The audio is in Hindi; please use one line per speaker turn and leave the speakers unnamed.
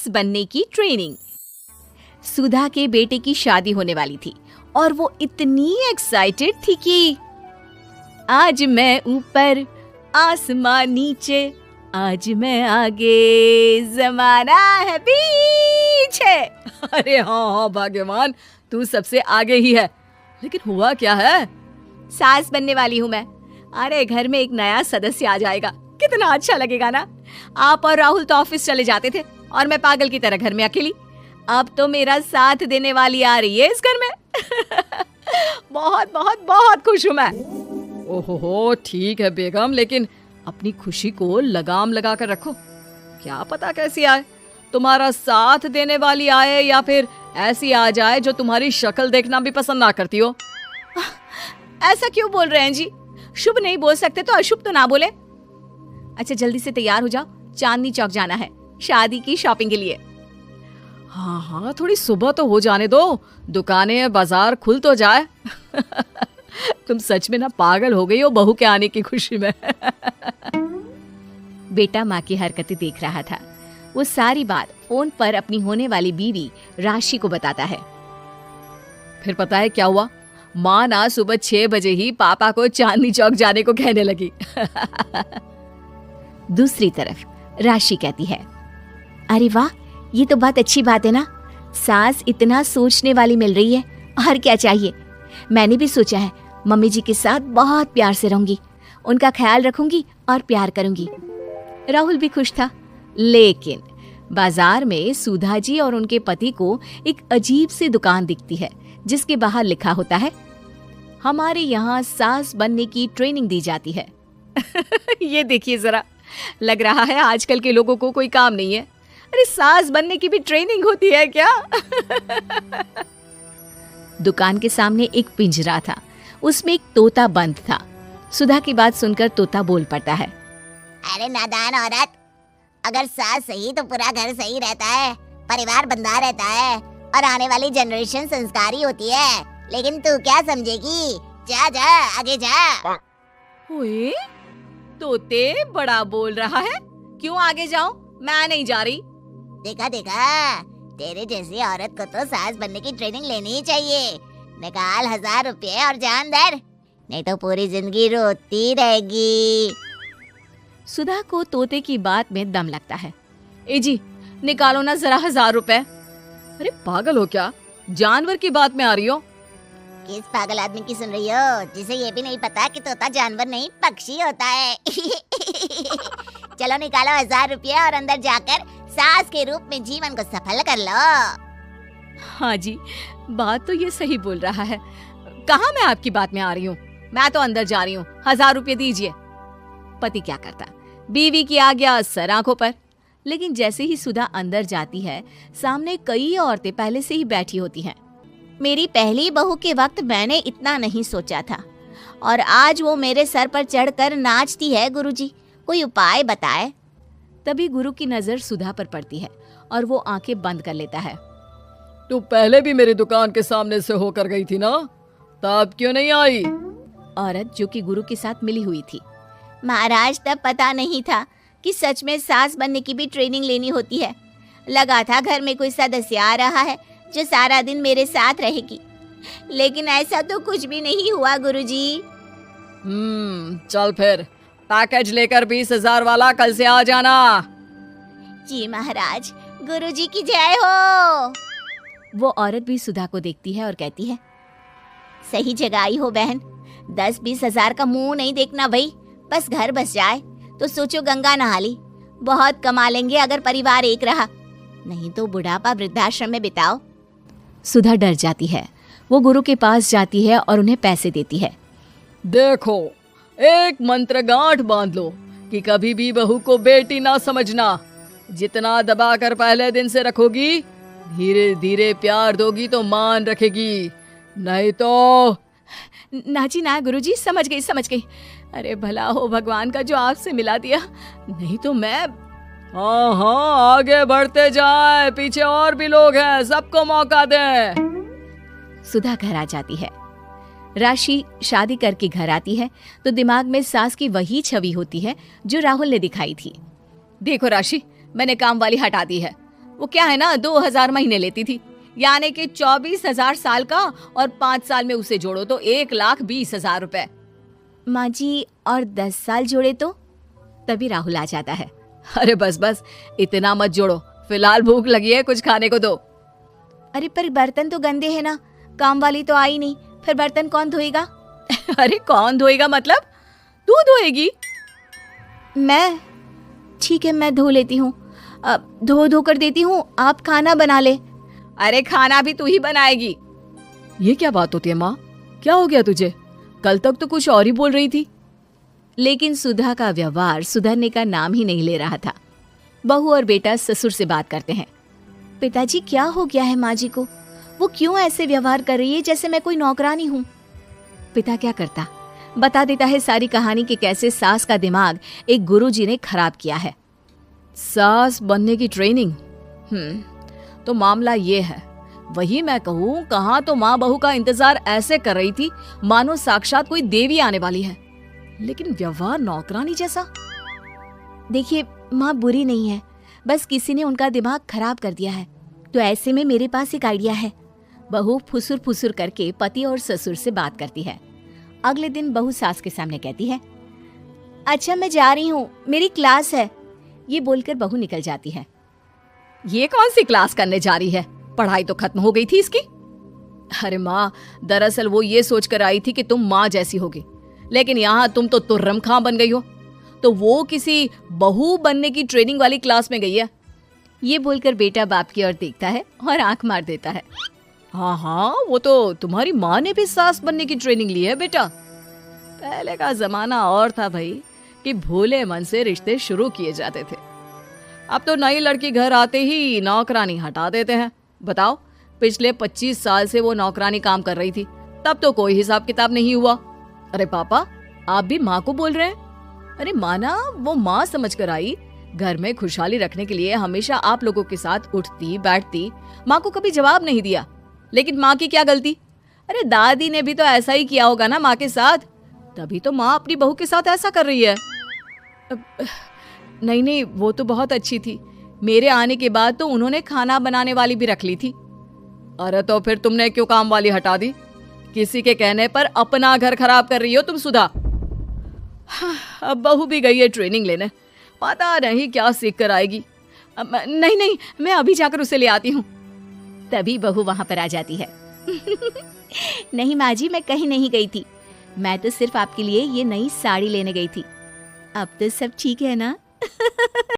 सास बनने की ट्रेनिंग। सुधा के बेटे की शादी होने वाली थी और वो इतनी एक्साइटेड थी कि आज मैं ऊपर आसमां नीचे, आज मैं आगे जमाना है पीछे।
अरे हाँ भाग्यवान, तू सबसे आगे ही है। लेकिन हुआ क्या है?
सास बनने वाली हूँ मैं। अरे घर में एक नया सदस्य आ जाएगा, कितना अच्छा लगेगा ना। आप और राहुल तो ऑफिस चले जाते थे और मैं पागल की तरह घर में अकेली। अब तो मेरा साथ देने वाली आ रही है इस घर में। बहुत बहुत बहुत खुश हूँ मैं।
ओहो ठीक है बेगम, लेकिन अपनी खुशी को लगाम लगा कर रखो। क्या पता कैसी आए, तुम्हारा साथ देने वाली आए या फिर ऐसी आ जाए जो तुम्हारी शक्ल देखना भी पसंद ना करती हो।
ऐसा क्यों बोल रहे हैं जी? शुभ नहीं बोल सकते तो अशुभ तो ना बोले। अच्छा जल्दी से तैयार हो जाओ, चांदनी चौक जाना है शादी की शॉपिंग के लिए।
हाँ हाँ, थोड़ी सुबह तो हो जाने दो, दुकानें बाजार खुल तो जाए। तुम सच में ना पागल हो गई हो बहू के आने की खुशी में।
बेटा माँ की हरकतें देख रहा था। वो सारी बात फोन पर अपनी होने वाली बीवी राशि को बताता है।
फिर पता है क्या हुआ? माँ ना सुबह 6 बजे ही पापा को चांदनी चौक जाने को कहने लगी।
दूसरी तरफ राशि कहती है, अरे वाह, ये तो बहुत अच्छी बात है ना। सास इतना सोचने वाली मिल रही है, और क्या चाहिए। मैंने भी सोचा है मम्मी जी के साथ बहुत प्यार से रहूंगी, उनका ख्याल रखूंगी और प्यार करूंगी। राहुल भी खुश था। लेकिन बाजार में सुधा जी और उनके पति को एक अजीब सी दुकान दिखती है जिसके बाहर लिखा होता है, हमारे यहाँ सास बनने की ट्रेनिंग दी जाती है। ये देखिए जरा, लग रहा है आजकल के लोगों को कोई काम नहीं है। अरे सास बनने की भी ट्रेनिंग होती है क्या? दुकान के सामने एक पिंजरा था, उसमें एक तोता बंद था। सुधा की बात सुनकर तोता बोल पड़ता है,
अरे नादान औरत, अगर सास सही तो पूरा घर सही रहता है, परिवार बंधा रहता है और आने वाली जनरेशन संस्कारी होती है। लेकिन तू क्या समझेगी? जा जा आगे जा।
ओए, तोते बड़ा बोल रहा है, क्यों आगे जाऊं? मैं नहीं जा रही।
देखा देखा, तेरे जैसी औरत को तो सास बनने की ट्रेनिंग लेनी ही चाहिए। निकाल 1000 रुपये और जान दर, नहीं तो पूरी जिंदगी रोती रहेगी।
सुधा को तोते की बात में दम लगता है। ए जी, निकालो ना जरा 1000 रुपए।
अरे पागल हो क्या? जानवर की बात में आ रही हो?
किस पागल आदमी की सुन रही हो, जिसे ये भी नहीं पता कि तोता जानवर नहीं पक्षी होता है। चलो निकालो 1000 रुपये और अंदर जाकर सास के रूप में जीवन को सफल कर लो।
हाँ जी, बात तो ये सही बोल रहा है। कहाँ मैं आपकी बात में आ रही हूँ? मैं तो अंदर जा रही हूँ, 1000 रुपये दीजिए। पति क्या करता, बीवी की आज्ञा सर आंखों पर। लेकिन जैसे ही सुधा अंदर जाती है, सामने कई औरतें पहले से ही बैठी होती हैं। मेरी पहली बहू के वक्त मैंने इतना नहीं सोचा था, और आज वो मेरे सर पर चढ़कर नाचती है। गुरुजी, कोई उपाय बताए। तभी गुरु की नजर सुधा पर पड़ती है और वो आंखें बंद कर लेता है।
तू पहले भी मेरी दुकान के सामने से होकर गई थी ना, तब क्यों नहीं आई?
औरत जो कि गुरु के साथ मिली हुई थी। महाराज, तब पता नहीं था कि सच में सास बनने की भी ट्रेनिंग लेनी होती है। लगा था घर में कोई सदस्य आ रहा है जो सारा दिन मेरे साथ रहेगी, लेकिन ऐसा तो कुछ भी नहीं हुआ गुरुजी।
चल फिर पैकेज लेकर 20,000 वाला कल से आ जाना।
जी महाराज, गुरुजी की जय हो।
वो औरत भी सुधा को देखती है और कहती है, सही जगह आई हो बहन। 10-20 हजार का मुंह नहीं देखना भाई, बस घर बस जाए तो सोचो गंगा नहा ली। बहुत कमा लेंगे अगर परिवार एक रहा, नहीं तो बुढ़ापा वृद्धाश्रम में बिताओ। सुधा डर जाती है। वो गुरु के पास जाती है और उन्हें पैसे देती है।
देखो, एक मंत्र गांठ बांध लो कि कभी भी बहू को बेटी ना समझना। जितना दबा कर पहले दिन से रखोगी, धीरे धीरे प्यार दोगी तो मान रखेगी, नहीं तो।
ना जी ना गुरुजी, समझ गई। अरे भला हो भगवान का जो आपसे मिला दिया, नहीं तो मैं।
हाँ, आगे बढ़ते जाए, पीछे और भी लोग हैं, सबको मौका दे।
सुधा घर आ जाती है। राशि शादी करके घर आती है तो दिमाग में सास की वही छवि होती है जो राहुल ने दिखाई थी। देखो राशि, मैंने काम वाली हटा दी है, वो क्या है ना 2000 महीने लेती थी, यानी कि 24,000 साल का, और 5 साल में उसे जोड़ो तो 1,20,000 रुपए। माँ जी और 10 साल जोड़े तो? तभी राहुल आ जाता है।
अरे बस बस, इतना मत जोड़ो, फिलहाल भूख लगी है, कुछ खाने को दो।
अरे पर बर्तन तो गंदे हैं ना, काम वाली तो आई नहीं, फिर बर्तन कौन धोएगा?
अरे कौन धोएगा मतलब? तू धोएगी?
मैं? ठीक है, मैं धो लेती हूँ, धो कर देती हूँ, आप खाना बना ले।
अरे खाना भी तू ही बनाएगी? ये क्या बात होती है माँ, क्या हो गया तुझे? कल तक तो कुछ और ही बोल रही थी।
लेकिन सुधा का व्यवहार सुधरने का नाम ही नहीं ले रहा था। बहू और बेटा ससुर से बात करते हैं। पिताजी क्या हो गया है माँ जी को? वो क्यों ऐसे व्यवहार कर रही है जैसे मैं कोई नौकरानी हूँ? पिता क्या करता, बता देता है सारी कहानी कि कैसे सास का दिमाग एक गुरुजी ने खराब किया है।
सास बनने की ट्रेनिंग? तो मामला ये है, वही मैं कहूँ, कहाँ तो माँ बहू का इंतजार ऐसे कर रही थी मानो साक्षात कोई देवी आने वाली है, लेकिन व्यवहार नौकरानी जैसा।
देखिए माँ बुरी नहीं है, बस किसी ने उनका दिमाग खराब कर दिया है। तो ऐसे में मेरे पास एक आइडिया है। बहू फुसुर फुसुर करके पति और ससुर से बात करती है। अगले दिन बहू सास के सामने कहती है, अच्छा मैं जा रही हूँ, मेरी क्लास है। ये बोलकर बहू निकल जाती है।
ये कौन सी क्लास करने जा रही है? पढ़ाई तो खत्म हो गई थी इसकी। अरे माँ, दरअसल वो ये सोचकर आई थी कि तुम माँ जैसी होगी, लेकिन यहाँ तुम तो तुर्रम खां बन गई हो। तो वो किसी बहू बनने की ट्रेनिंग वाली क्लास में गई है।
ये बोलकर बेटा बाप की ओर देखता है और आंख मार देता है।
हाँ, वो तो तुम्हारी माँ ने भी सास बनने की ट्रेनिंग ली है बेटा। पहले का जमाना और था भाई, कि भोले मन से रिश्ते शुरू किए जाते थे। अब तो नई लड़की घर आते ही नौकरानी हटा देते हैं। बताओ, पिछले 25 साल से वो नौकरानी काम कर रही थी, तब तो कोई हिसाब किताब नहीं हुआ। अरे पापा, आप भी माँ को बोल रहे हैं? अरे माना, वो माँ समझ कर आई, घर में खुशहाली रखने के लिए हमेशा आप लोगों के साथ उठती बैठती, माँ को कभी जवाब नहीं दिया। लेकिन माँ की क्या गलती? अरे दादी ने भी तो ऐसा ही किया होगा ना माँ के साथ, तभी तो माँ अपनी बहू के साथ ऐसा कर रही है। नहीं, वो तो बहुत अच्छी थी, मेरे आने के बाद तो उन्होंने खाना बनाने वाली भी रख ली थी। अरे तो फिर तुमने क्यों काम वाली हटा दी? किसी के कहने पर अपना घर खराब कर रही हो तुम सुधा। अब बहू भी गई है ट्रेनिंग लेने, पता नहीं क्या सीख कर आएगी। नहीं, मैं अभी जाकर उसे ले आती हूँ।
तभी बहू वहां पर आ जाती है। नहीं माँ जी, मैं कहीं नहीं गई थी, मैं तो सिर्फ आपके लिए ये नई साड़ी लेने गई थी। अब तो सब ठीक है ना?